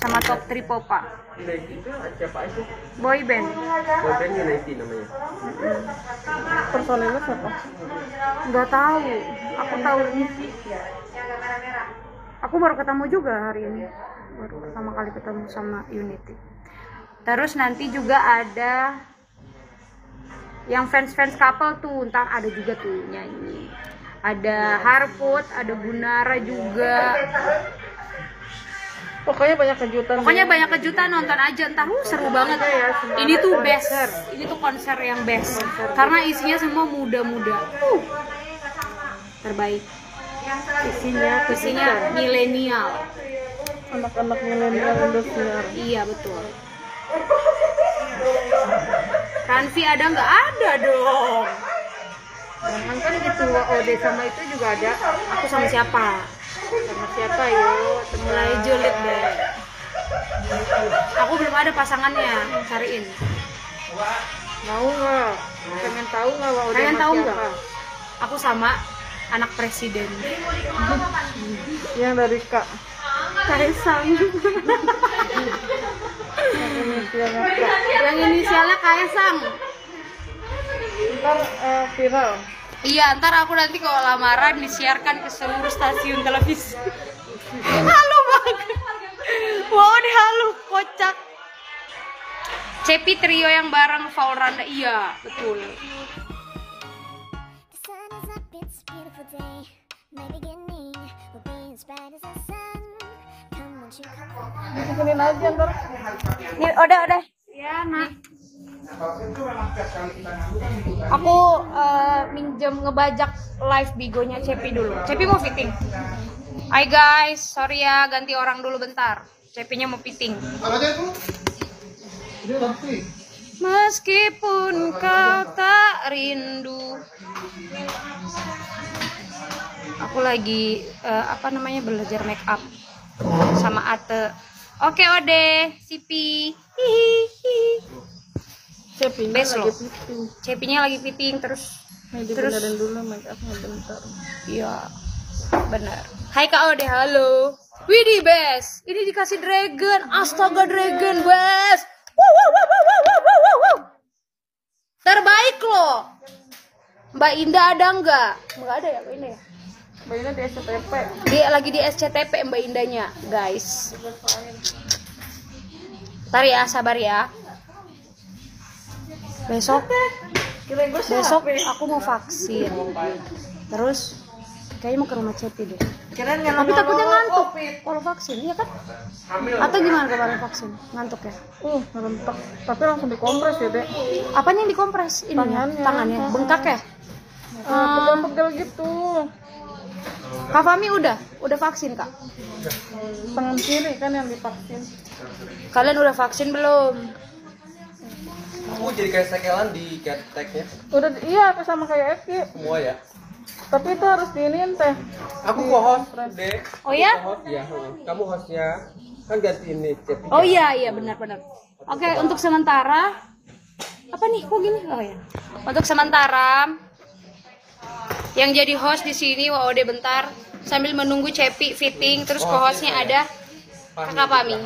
sama Top 3 Popa. Itu siapa aja? Boy band. Boy band United namanya. Personilnya siapa? Nggak tahu. Aku tahu ini. Aku baru ketemu juga hari ini. Baru pertama kali ketemu sama Unity. Terus nanti juga ada yang fans-fans couple tuh, ntar ada juga tuh nyanyi. Ada Harput, ada Gunara juga. Pokoknya banyak kejutan. Pokoknya banyak kejutan, nonton aja ntar seru banget ya. Ini tuh best. Ini tuh konser yang best. Karena isinya semua muda-muda. Terbaik. Isinya milenial. Anak-anak milenial Indosiar. Iya betul. Ranfi ada nggak? Ada dong. Jangan kan gitu, Ode sama itu juga ada. Aku sama siapa? Sama siapa yuk? Mulai julid deh. Aku belum ada pasangannya, cariin. Mau nggak? Pengen tahu nggak Ode Kalian sama tahu siapa? nggak? Aku sama anak presiden. Yang dari Kak. Kaisang. Yang inisialnya Kak. Yang inisialnya Kaisang. Ntar viral. Iya, ntar aku nanti kalau lamaran disiarkan ke seluruh stasiun televisi. Halu banget. Wow, ini halu, kocak. Cepi trio yang bareng Faulranda, iya, betul. Bikinin aja ntar. Ini udah. Ya, nak. Aku minjem ngebajak live bigonya Cepi dulu. Cepi mau fitting. Hai guys, sorry ya, ganti orang dulu bentar. Cepinya mau fitting. Meskipun kau tak rindu. Aku lagi belajar make up sama Ate. Oke, Ode, Sipi. Hihihi. Cepinya Best lagi loh. fitting. Cepinya lagi fitting terus. Nih dibenerin dulu make upnya bentar. Iya, benar. Hai Kak Ode, halo. Widih, Bes. Ini dikasih dragon. Astaga, dragon, Bes. Wow. Terbaik loh. Mbak Indah ada nggak? Nggak ada ya Mbak Indah ya? Mbak Ina di SCTP. Dia lagi di SCTP Mbak Indahnya, guys. Ntar ya, sabar ya. Besok aku mau vaksin. Terus kayaknya mau ke rumah Cepi deh. Tapi takutnya ngantuk kalau vaksin, iya kan? Atau gimana kemarin vaksin? Ngantuk ya? Ngerentak. Tapi langsung dikompres ya, Dek. Apanya yang dikompres? Ini tangannya. Bengkak ya? Pegel-pegel gitu. Kak Fami udah vaksin, Kak? Tangan kiri kan yang divaksin. Kalian udah vaksin belum? Aku jadi kayak sekelan di tag-nya. Udah, iya sama kayak Eki. Semua ya. Tapi itu harus diinin teh. Aku co-host, Dek. Oh ya? Co-host ya. Kamu hostnya. Kan ganti ini Cepi. Oh iya benar. Oke, untuk sementara apa nih? Kok gini? Oh ya. Untuk sementara yang jadi host di sini Ode bentar sambil menunggu Cepi fitting, terus co-hostnya ada Kakak Fami.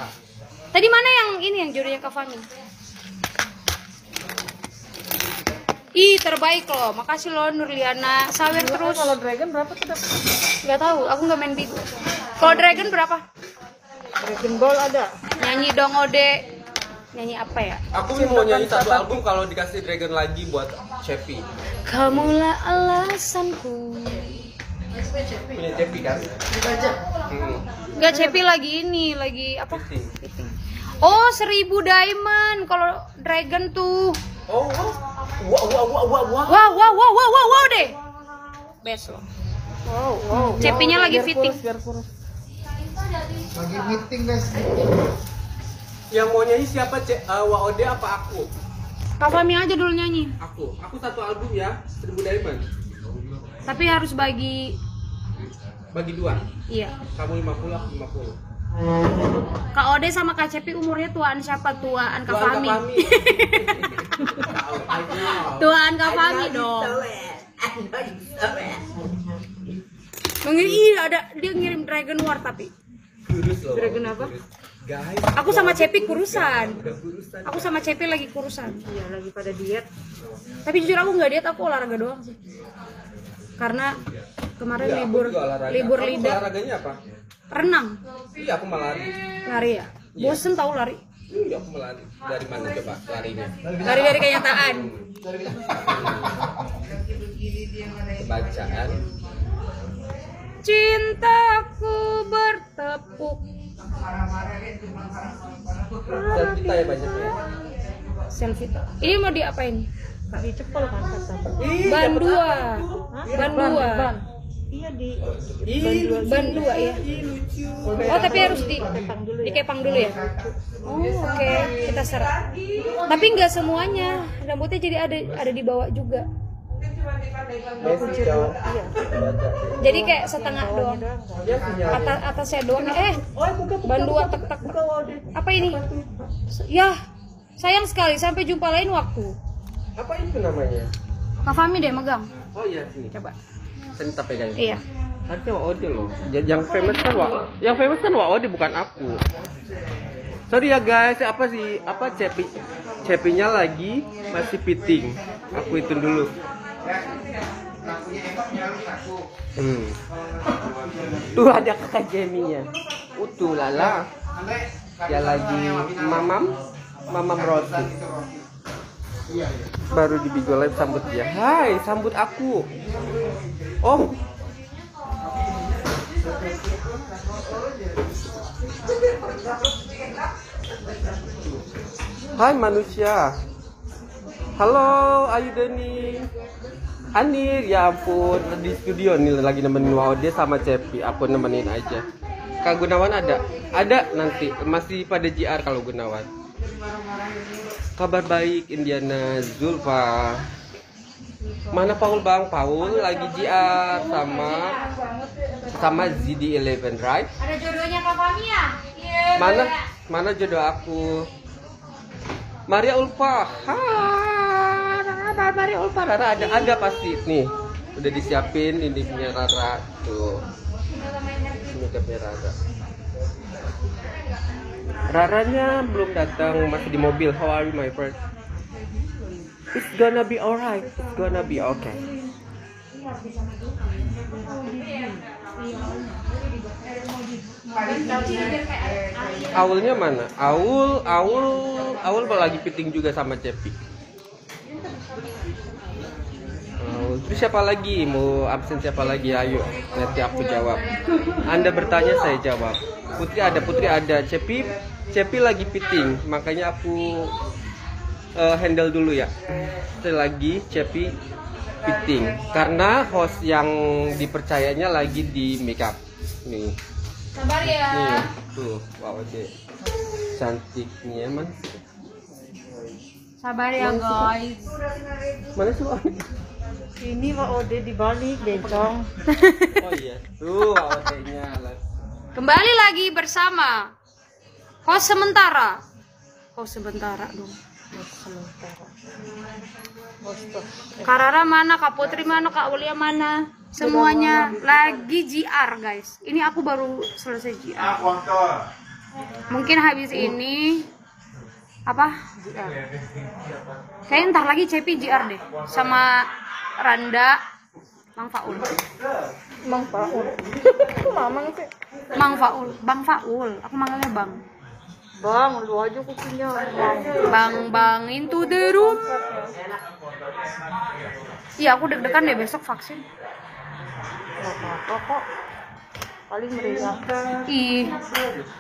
Tadi mana yang ini yang jodohnya Kak Fami? Ih, terbaik loh. Makasih loh Nurliana. Sawer terus. Kalau Dragon berapa tuh, Dek? Gak tahu, aku nggak main bigo. Kalau Dragon berapa? Dragon Ball ada. Nyanyi dong Ode. Nyanyi apa ya? Aku mau nyanyi satu album kalau dikasih Dragon lagi buat Cepi. Kamulah alasanku. Punya Cepi kan? Enggak, Cepi lagi ini, lagi apa? Fitting. Oh, 1000 diamond kalau Dragon tuh. Oh, wow. Wow deh. Best loh. Wow. Cepinya lagi Biar fitting. kurus. Lagi meeting guys. Yang mau nyanyi siapa? Ode apa aku? Kak Fami aja dulu nyanyi. Aku satu album ya, 1000 diamond. Tapi harus bagi dua. iya. Kamu 50, aku 50. Kak Ode sama Kak Cepi umurnya tuaan siapa? Tuaan Kak Fami. Tuaan Kak Fami dong. Mengirim ada dia ngirim Dragon War tapi. Jurus loh. Dragon apa? Guys, Aku sama Cepi kurusan. udah kurusan. Aku sama Cepi lagi kurusan. Iya, lagi pada diet. Tapi jujur aku nggak diet, aku olahraga doang sih. Karena kemarin Iya, aku libur juga olahraga. libur Kamu lidah. olahraganya apa? Renang, Iya, aku mau lari. lari ya. Bosen tahu lari. Iya, aku mau lari. Dari mana coba larinya? Lari dari kenyataan. Bacaan. Cintaku bertepuk. Dan kita ya banyaknya. Selfie. Ini mau diapain? Kak dicepol kan kata. Ban 2. Ban 2. Ban. Iya di Ban 2 ya. Lucu. Oh, tapi harus dikepang dulu ya. Oh, oke. Kita serat. Tapi nggak semuanya. Rambutnya jadi ada di bawah juga. Messi jauh. Iya. Jadi kayak setengah doang. Dia punya. Atasnya doang. Ban 2 tek. Apa ini? Ya, sayang sekali. Sampai jumpa lain waktu. Apa itu namanya? Kak Fami deh megang. Oh iya, sini. Coba. Sini tak pegang. Iya. Harusnya Ode loh. Yang famous kan Ode bukan aku. Sorry ya guys, Cepinya lagi masih fitting. Aku hitung dulu. Tuh ada kakak Jeminya. Utuh lala. Dia lagi mamam roti. Baru di Bigo Live sambut dia. Hai, sambut aku. Oh. Hai manusia. Halo, Ayu Deni. Anir, ya ampun, di studio nih lagi nemenin Waude sama Cepi. Aku nemenin aja. Kak Gunawan ada? Ada nanti, masih pada JR kalau Gunawan. Kabar baik Indiana Zulfa. Mana Paul Bang? Paul lagi JR sama ZD11 right? Ada jodohnya Kak Fami ya? Mana jodoh aku? Maria Ulfa. Maria Ulfa Rara ada pasti nih. Udah disiapin ini punya Rara tuh. Ini punya Rara. Raranya belum datang, masih di mobil. How are you my friend? It's gonna be alright. It's gonna be okay. Aulnya mana? Aul lagi fitting juga sama Cepi. Terus siapa lagi? Mau absen siapa lagi? Ayo, nanti aku jawab. Anda bertanya, saya jawab. Putri ada. Cepi lagi fitting, makanya aku handle dulu ya. Sekali lagi Cepi fitting, karena host yang dipercayanya lagi di makeup. Nih. Sabar ya. Nih, tuh, wow deh. Cantiknya man. Sabar ya guys. Mana sih Wak? Ini Waude dibalik bencong. Oh iya. Tuh Wak-nya. Kembali lagi bersama host sementara. Host sementara dong. Kak Rara mana? Kak Putri mana? Kak Aulia mana? Semuanya lagi JR guys. Ini aku baru selesai JR. Mungkin habis ini apa? Kayaknya ntar lagi Cepi JR deh sama Randa, Mang Faul. Mang Faul. Mamang sih. Mang Faul, Bang Faul. Aku manggilnya Bang. Bang, lu aja kucingnya. Bang into the room. Iya, aku deg-degan deh besok vaksin. Gak apa-apa kok. Paling meriang. Ih,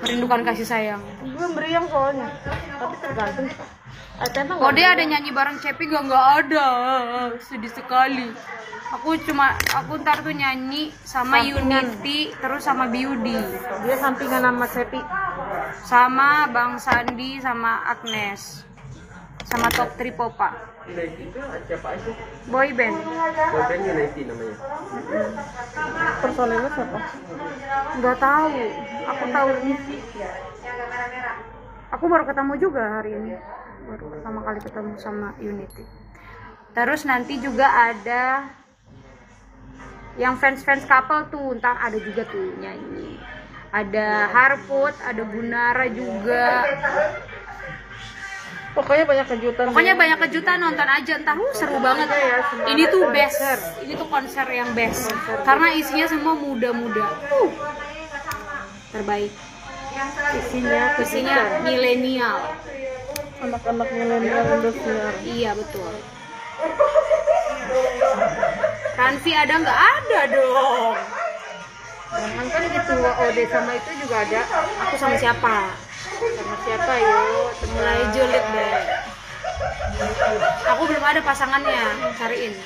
merindukan kasih sayang. Belum meriang soalnya. Tapi tergantung. Oh dia ada nyanyi bareng Cepi nggak ada, sedih sekali. Aku ntar tuh nyanyi sama Unity terus sama Beauty. Dia sampingan sama Cepi. Sama Bang Sandi sama Agnes. Sama Top 3 Popa. Unity itu siapa aja? Boy band. Boyband Unity namanya. Personelnya siapa? Nggak tahu. Aku tahu ini. Aku baru ketemu juga hari ini. Baru pertama kali ketemu sama Unity. Terus nanti juga ada yang fans couple tuh, ntar ada juga tuh nyanyi. ada Harput, ada Gunara juga. Pokoknya banyak kejutan. Pokoknya banyak kejutan, nonton aja, entar seru banget. Ini tuh best, ini tuh konser yang best karena isinya semua muda-muda. Terbaik. Isinya milenial. Anak-anak milenial Indosiar. Iya betul. Ranfi ada nggak? Ada dong. Jangan kan gitu, Ode sama itu juga ada. Aku sama siapa? Sama siapa yuk? Mulai julid deh. Aku belum ada pasangannya, cariin.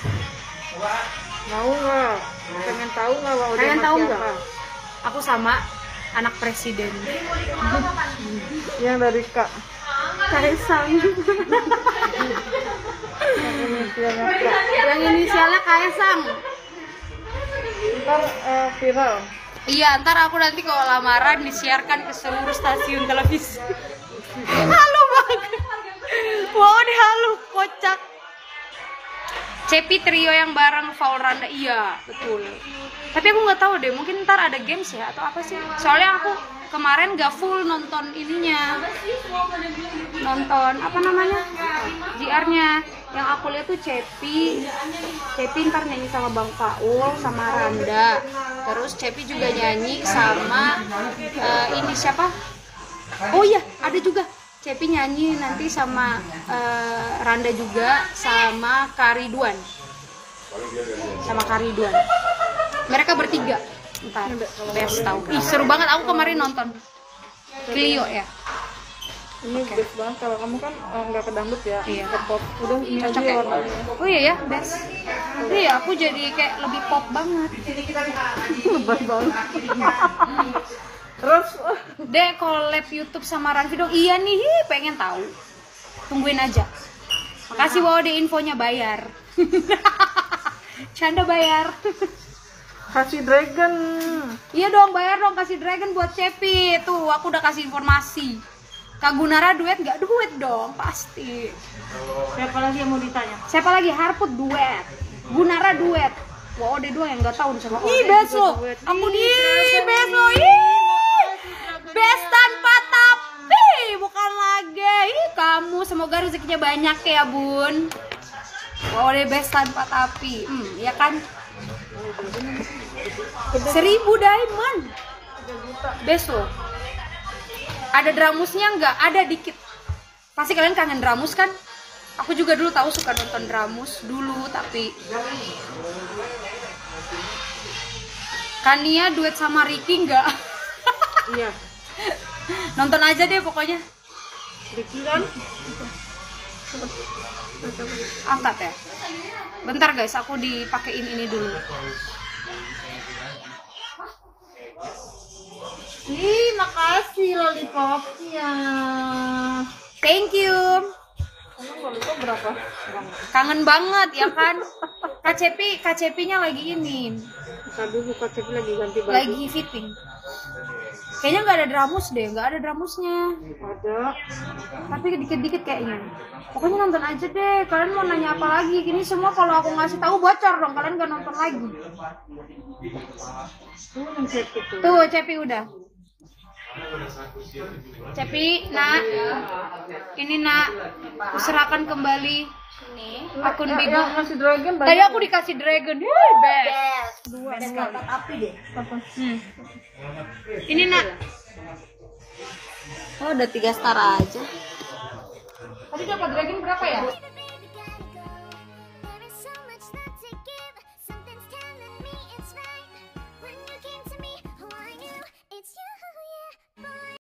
Mau nggak? Pengen tahu nggak Ode Pengen sama tahu siapa? nggak? Aku sama anak presiden. Yang dari Kak. Kaisang. Inisialnya Kak. Yang inisialnya Kaisang. Ntar viral. Iya, ntar aku nanti kalau lamaran disiarkan ke seluruh stasiun televisi. Halu banget. Wow, ini halu, kocak. Cepi trio yang bareng Faul Randa, iya betul. Tapi aku nggak tahu deh, mungkin ntar ada games ya atau apa sih? Soalnya aku kemarin gak full nonton ininya, nonton apa namanya JR-nya. Yang aku lihat tuh Cepi ntar nyanyi sama Bang Faul sama Randa. Terus Cepi juga nyanyi sama ini siapa? Oh iya, ada juga Cepi nyanyi nanti sama Randa juga sama Kariduan. Sama Kariduan. Mereka bertiga. Entar best tahu. Ih, seru banget, aku kemarin nonton. Clio ya. Ini best banget kalau kamu kan nggak ke dangdut ya. Iya. Ke pop. Udah ini Cocok aja ya? warnanya. Oh iya ya, best. Iya, aku jadi kayak lebih pop banget. Lebay banget. Terus Dek, collab YouTube sama Ranfi dong. Iya nih, pengen tahu. Tungguin aja. Makasih wow deh infonya bayar. Canda bayar. kasih dragon. Iya dong, bayar dong, kasih dragon buat Cepi. Tuh, aku udah kasih informasi. Kak Gunara duet nggak? Duet dong, pasti. Siapa lagi yang mau ditanya? Siapa lagi? Harput duet. Gunara duet. Wah, Ode doang yang nggak tahu nih sama Ih, best lo. Aku di best lo. Best tanpa tapi, bukan lagi. Ih, kamu semoga rezekinya banyak ya, Bun. Wah, Ode best tanpa tapi. Ya kan? 1.000 diamond. Best lo. Ada dramusnya nggak? Ada dikit. Pasti kalian kangen dramus kan? Aku juga dulu tahu suka nonton dramus dulu, tapi Kania duet sama Ricky nggak? Iya. Nonton aja deh pokoknya. Ricky kan? Angkat ya. Bentar guys, aku dipakein ini dulu. Ih, makasih lollipopnya. Thank you. Emang lollipop berapa? Kangen banget ya kan? KCP-nya lagi ini. Tadi buka CP lagi ganti baju. Lagi fitting. Kayaknya nggak ada dramus deh, nggak ada dramusnya. Ada. Tapi dikit-dikit kayaknya. Pokoknya nonton aja deh. Kalian mau nanya apa lagi? Ini semua kalau aku ngasih tahu bocor dong. Kalian nggak nonton lagi. Tuh yang CP tuh. Tuh, Cepi udah. Cepi, nak. Ini nak. Kuserahkan kembali akun Bigo. Yang ngasih dragon banyak. Tadi aku dikasih dragon. Best. Best kata api deh. Ini nak. Oh, udah 3 star aja. Tadi dapat dragon berapa ya?